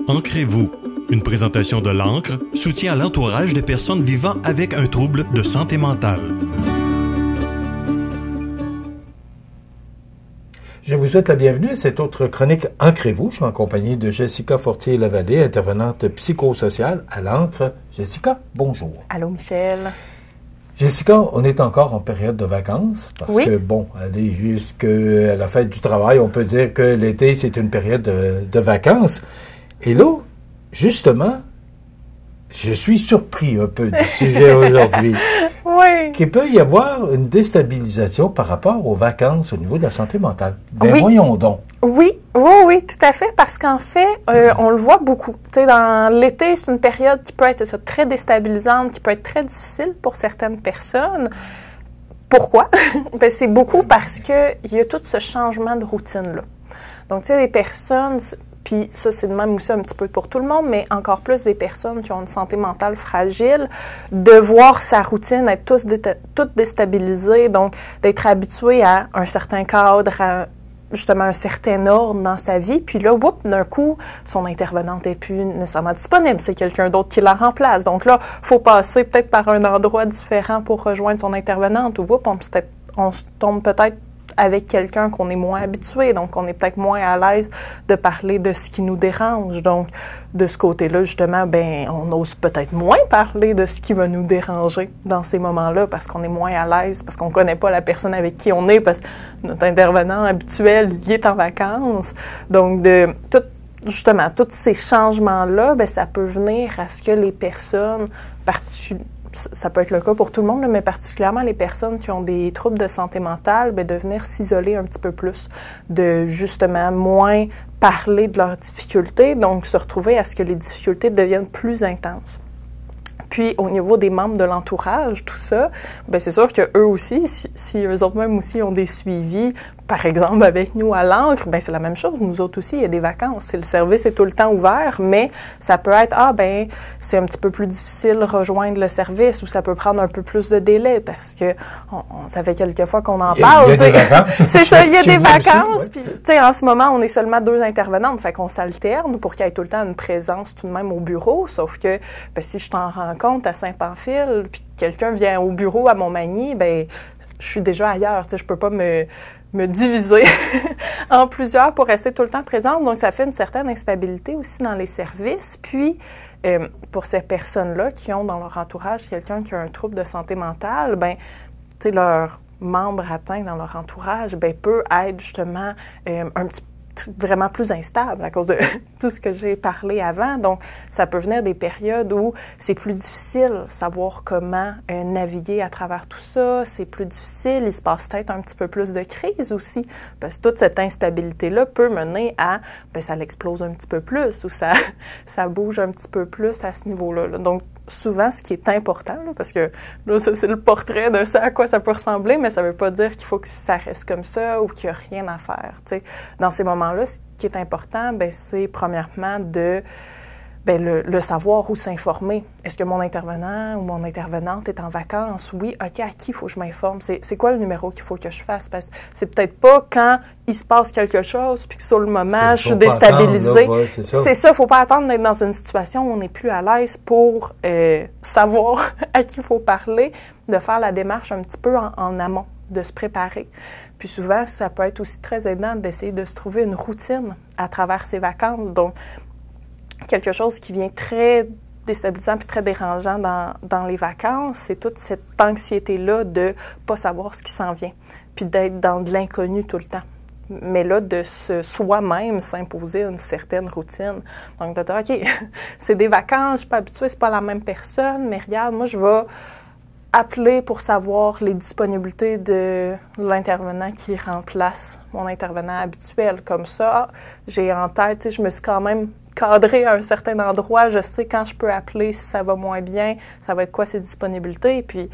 Ancrez-vous. Une présentation de l'ANCRE, soutien à l'entourage des personnes vivant avec un trouble de santé mentale. Je vous souhaite la bienvenue à cette autre chronique Ancrez-vous. Je suis en compagnie de Jessica Fortier-Lavallée, intervenante psychosociale à l'ANCRE. Jessica, bonjour. Allô, Michel. Jessica, on est encore en période de vacances parce que, bon, aller jusqu'à la fête du travail, on peut dire que l'été, c'est une période de vacances. Et là, justement, je suis surpris un peu du sujet aujourd'hui. Oui. Qu'il peut y avoir une déstabilisation par rapport aux vacances au niveau de la santé mentale. Ben oui. Voyons donc. Oui, tout à fait, parce qu'en fait, on le voit beaucoup. Tu sais, dans l'été, c'est une période qui peut être très déstabilisante, qui peut être très difficile pour certaines personnes. Pourquoi? Ben, c'est beaucoup parce que il y a tout ce changement de routine-là. Donc, tu sais, les personnes, puis ça, c'est de même aussi un petit peu pour tout le monde, mais encore plus des personnes qui ont une santé mentale fragile, de voir sa routine être toute déstabilisée, donc d'être habitué à un certain cadre, à justement un certain ordre dans sa vie, puis là, d'un coup, son intervenante n'est plus nécessairement disponible, c'est quelqu'un d'autre qui la remplace. Donc là, il faut passer peut-être par un endroit différent pour rejoindre son intervenante, ou on tombe peut-être avec quelqu'un qu'on est moins habitué, donc on est peut-être moins à l'aise de parler de ce qui nous dérange. Donc, de ce côté-là, justement, ben, on ose peut-être moins parler de ce qui va nous déranger dans ces moments-là, parce qu'on est moins à l'aise, parce qu'on connaît pas la personne avec qui on est, parce que notre intervenant habituel, il est en vacances. Donc, justement, tous ces changements-là, ben, ça peut venir à ce que les personnes ça peut être le cas pour tout le monde, mais particulièrement les personnes qui ont des troubles de santé mentale, ben, de venir s'isoler un petit peu plus, de justement moins parler de leurs difficultés, donc se retrouver à ce que les difficultés deviennent plus intenses. Puis, au niveau des membres de l'entourage, tout ça, ben c'est sûr que eux aussi, si eux autres même aussi ont des suivis, par exemple avec nous à l'ANCRE, ben c'est la même chose. Nous autres aussi, il y a des vacances. Le service est tout le temps ouvert, mais ça peut être, c'est un petit peu plus difficile de rejoindre le service, ou ça peut prendre un peu plus de délai, parce que ça fait quelques fois qu'on en parle. Il y a des vacances. C'est ça, il y a des vacances. Aussi, puis, tu sais, en ce moment, on est seulement 2 intervenantes, fait qu'on s'alterne pour qu'il y ait tout le temps une présence tout de même au bureau, sauf que, ben, si je t'en rends compte à Saint-Pamphile, puis quelqu'un vient au bureau à Montmagny, ben, je suis déjà ailleurs, tu sais, je peux pas me diviser en plusieurs pour rester tout le temps présente. Donc, ça fait une certaine instabilité aussi dans les services. Puis, pour ces personnes-là qui ont dans leur entourage quelqu'un qui a un trouble de santé mentale, ben, tu sais, leur membre atteint dans leur entourage, ben, peut être justement vraiment plus instable à cause de tout ce que j'ai parlé avant. Donc, ça peut venir des périodes où c'est plus difficile de savoir comment naviguer à travers tout ça. C'est plus difficile. Il se passe peut-être un petit peu plus de crise aussi. Parce que toute cette instabilité-là peut mener à, ben, ça l'explose un petit peu plus, ou ça bouge un petit peu plus à ce niveau-là. Donc, souvent, ce qui est important, là, parce que là, ça, c'est le portrait de ça, à quoi ça peut ressembler, mais ça veut pas dire qu'il faut que ça reste comme ça ou qu'il n'y a rien à faire. T'sais. Dans ces moments-là, ce qui est important, ben, c'est premièrement le savoir où s'informer. Est-ce que mon intervenant ou mon intervenante est en vacances? Oui, OK, à qui il faut que je m'informe? C'est quoi le numéro qu'il faut que je fasse? Parce que c'est peut-être pas quand il se passe quelque chose puis que sur le moment, je suis déstabilisée. C'est ça, faut pas attendre d'être dans une situation où on n'est plus à l'aise pour savoir à qui il faut parler, de faire la démarche un petit peu en amont, de se préparer. Puis souvent, ça peut être aussi très aidant d'essayer de se trouver une routine à travers ses vacances. Donc, quelque chose qui vient très déstabilisant puis très dérangeant dans les vacances, c'est toute cette anxiété-là de pas savoir ce qui s'en vient, puis d'être dans de l'inconnu tout le temps. Mais là, de soi-même s'imposer une certaine routine. Donc, de dire, OK, c'est des vacances, je suis pas habituée, c'est pas la même personne, mais regarde, moi, je vais appeler pour savoir les disponibilités de l'intervenant qui remplace mon intervenant habituel. Comme ça, j'ai en tête, tu sais, je me suis quand même cadré à un certain endroit, je sais quand je peux appeler si ça va moins bien, ça va être quoi ses disponibilités, puis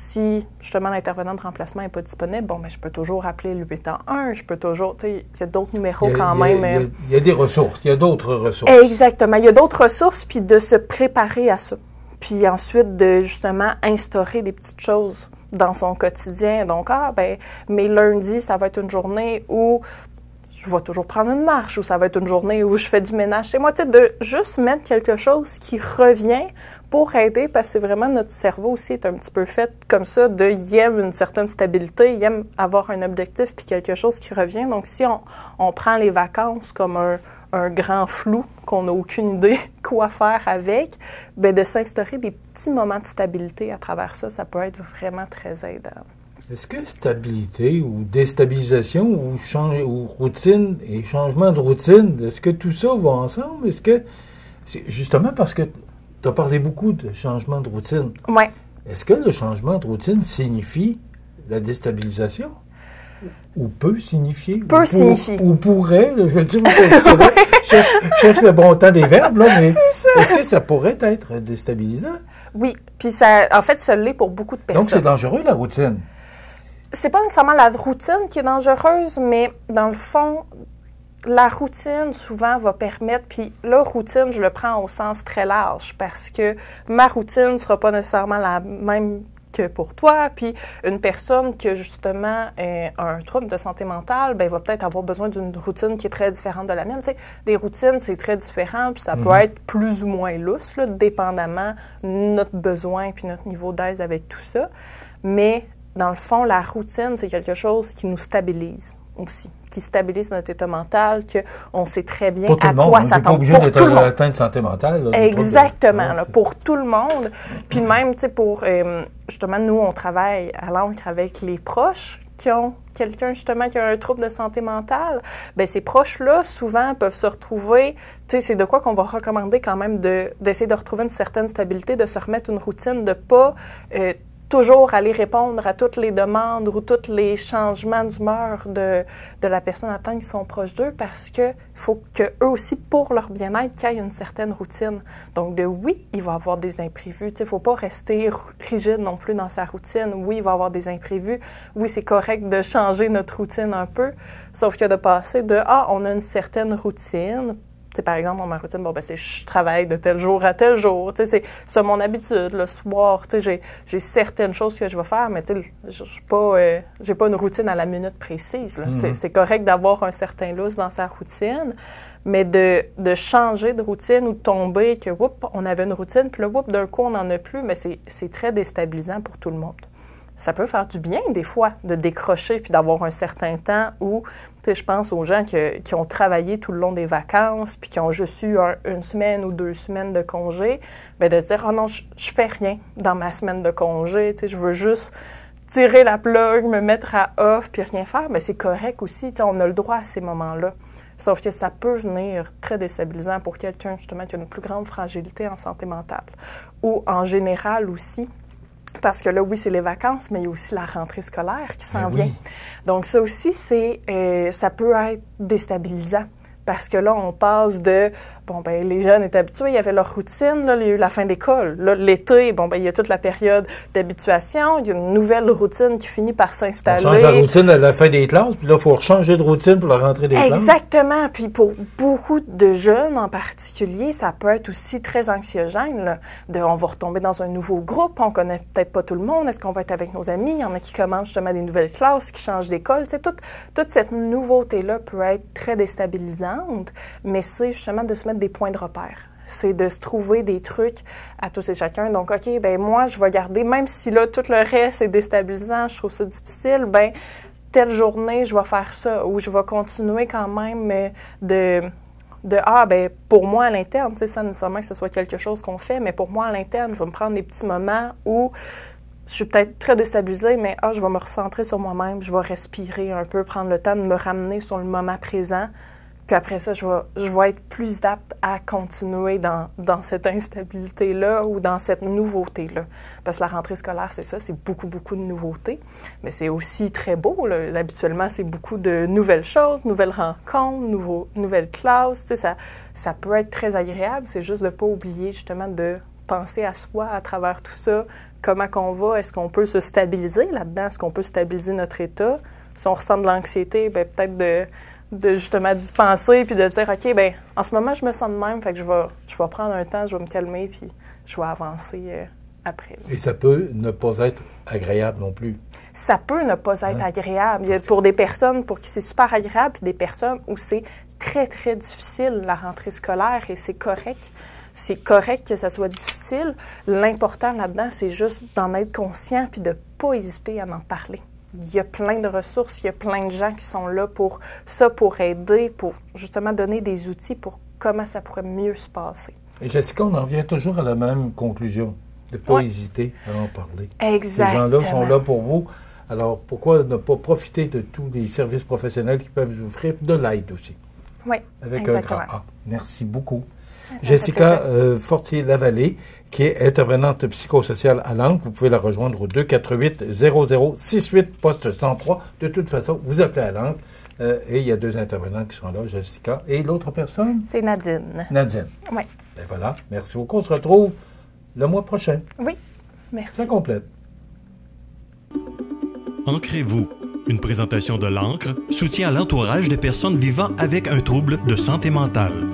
si justement l'intervenant de remplacement n'est pas disponible, bon, ben je peux toujours appeler le 811, je peux toujours, tu sais, il y a d'autres numéros quand même. Il y a des ressources, il y a d'autres ressources. Exactement, il y a d'autres ressources, puis de se préparer à ça. Puis ensuite, de justement instaurer des petites choses dans son quotidien. Donc, mes lundis, ça va être une journée où je vais toujours prendre une marche ou ça va être une journée où je fais du ménage chez moi. Tu sais, de juste mettre quelque chose qui revient pour aider, parce que c'est vraiment notre cerveau aussi est un petit peu fait comme ça, il aime une certaine stabilité, il aime avoir un objectif puis quelque chose qui revient. Donc, si on prend les vacances comme un grand flou, qu'on n'a aucune idée quoi faire avec, bien de s'instaurer des petits moments de stabilité à travers ça, ça peut être vraiment très aidant. Est-ce que stabilité ou déstabilisation ou routine et changement de routine, est-ce que tout ça va ensemble? Est-ce que, justement parce que tu as parlé beaucoup de changement de routine, oui. Est-ce que le changement de routine signifie la déstabilisation? Ou peut signifier? Signifier. Ou pourrait, je vais le dire, cherche le bon temps des verbes, là, mais est-ce que ça pourrait être déstabilisant? Oui, puis ça, en fait, ça l'est pour beaucoup de personnes. Donc c'est dangereux, la routine? C'est pas nécessairement la routine qui est dangereuse, mais dans le fond, la routine, souvent, va permettre, puis là, routine, je le prends au sens très large, parce que ma routine ne sera pas nécessairement la même que pour toi, puis une personne qui a justement un trouble de santé mentale, ben va peut-être avoir besoin d'une routine qui est très différente de la mienne. Tu sais, des routines, c'est très différent, puis ça peut être plus ou moins lousse, là, dépendamment de notre besoin puis notre niveau d'aise avec tout ça. Mais dans le fond, la routine, c'est quelque chose qui nous stabilise aussi, qui stabilise notre état mental, qu'on sait très bien à quoi s'attendre. Pas obligé d'être atteint de santé mentale. Là, exactement, là, pour tout le monde. Puis même, tu sais, pour, justement, nous, on travaille à l'encre avec les proches qui ont quelqu'un, justement, qui a un trouble de santé mentale. Bien, ces proches-là, souvent, peuvent se retrouver, tu sais, c'est de quoi qu'on va recommander quand même d'essayer de retrouver une certaine stabilité, de se remettre une routine, de pas toujours aller répondre à toutes les demandes ou tous les changements d'humeur de la personne atteinte qui sont proches d'eux, parce que faut qu'eux aussi, pour leur bien-être, qu'il y ait une certaine routine. Donc, oui, il va y avoir des imprévus. Il ne faut pas rester rigide non plus dans sa routine. Oui, il va y avoir des imprévus. Oui, c'est correct de changer notre routine un peu, sauf que de passer on a une certaine routine. T'sais, par exemple, dans ma routine, c'est je travaille de tel jour à tel jour. C'est mon habitude. Le soir, j'ai certaines choses que je vais faire, mais j'ai pas une routine à la minute précise. Là. C'est correct d'avoir un certain lousse dans sa routine, mais de changer de routine ou de tomber que, on avait une routine, puis là, d'un coup, on n'en a plus, mais c'est très déstabilisant pour tout le monde. Ça peut faire du bien, des fois, de décrocher puis d'avoir un certain temps où, tu sais, je pense aux gens qui ont travaillé tout le long des vacances puis qui ont juste eu une semaine ou 2 semaines de congé, bien de se dire « Oh non, je fais rien dans ma semaine de congé, tu sais, je veux juste tirer la plug, me mettre à off puis rien faire. » Bien, c'est correct aussi, tu sais, on a le droit à ces moments-là. Sauf que ça peut venir très déstabilisant pour quelqu'un, justement, qui a une plus grande fragilité en santé mentale. Ou en général aussi, parce que là, oui, c'est les vacances, mais il y a aussi la rentrée scolaire qui s'en vient. Donc, ça aussi, ça peut être déstabilisant. Parce que là, on passe de, les jeunes étaient habitués, il y avait leur routine, là, il y a eu la fin d'école. Là, l'été, il y a toute la période d'habituation, il y a une nouvelle routine qui finit par s'installer. On change la routine à la fin des classes, puis là, il faut changer de routine pour la rentrée des classes. Exactement. Puis pour beaucoup de jeunes en particulier, ça peut être aussi très anxiogène, là, on va retomber dans un nouveau groupe, on connaît peut-être pas tout le monde, est-ce qu'on va être avec nos amis? Il y en a qui commencent justement des nouvelles classes, qui changent d'école. Tu sais, toute cette nouveauté-là peut être très déstabilisante, mais c'est justement de se mettre des points de repère. C'est de se trouver des trucs à tous et chacun. Donc, OK, moi, je vais garder, même si là, tout le reste est déstabilisant, je trouve ça difficile, telle journée, je vais faire ça, ou je vais continuer quand même pour moi à l'interne, tu sais, sans nécessairement que ce soit quelque chose qu'on fait, mais pour moi à l'interne, je vais me prendre des petits moments où je suis peut-être très déstabilisée, mais je vais me recentrer sur moi-même, je vais respirer un peu, prendre le temps de me ramener sur le moment présent. Puis après ça, je vais être plus apte à continuer dans cette instabilité-là ou dans cette nouveauté-là. Parce que la rentrée scolaire, c'est ça, c'est beaucoup, beaucoup de nouveautés. Mais c'est aussi très beau, là. Habituellement, c'est beaucoup de nouvelles choses, nouvelles rencontres, nouvelles classes. Tu sais, ça peut être très agréable. C'est juste de ne pas oublier, justement, de penser à soi à travers tout ça. Comment qu'on va? Est-ce qu'on peut se stabiliser là-dedans? Est-ce qu'on peut stabiliser notre état? Si on ressent de l'anxiété, peut-être de justement d'y penser puis de se dire OK, en ce moment je me sens de même, fait que je vais prendre un temps, je vais me calmer puis je vais avancer après. Et ça peut ne pas être agréable non plus. ça peut ne pas être agréable. Il y a pour des personnes pour qui c'est super agréable, puis des personnes où c'est très, très difficile la rentrée scolaire, et c'est correct. C'est correct que ça soit difficile. L'important là-dedans, c'est juste d'en être conscient puis de ne pas hésiter à en parler. Il y a plein de ressources, il y a plein de gens qui sont là pour ça, pour aider, pour justement donner des outils pour comment ça pourrait mieux se passer. Et Jessica, on en revient toujours à la même conclusion, de ne pas hésiter à en parler. Exactement. Ces gens-là sont là pour vous. Alors, pourquoi ne pas profiter de tous les services professionnels qui peuvent vous offrir de l'aide aussi? Oui, avec exactement. un grand A. Merci beaucoup. Jessica Fortier-Lavallée, qui est intervenante psychosociale à l'ANC. Vous pouvez la rejoindre au 248-0068, poste 103. De toute façon, vous appelez à l'ANC et il y a 2 intervenants qui sont là, Jessica. Et l'autre personne? C'est Nadine. Nadine. Oui. Et voilà. Merci beaucoup. On se retrouve le mois prochain. Oui. Merci. Ça complète. Ancrez-vous. Une présentation de l'ANCRE, soutien à l'entourage des personnes vivant avec un trouble de santé mentale.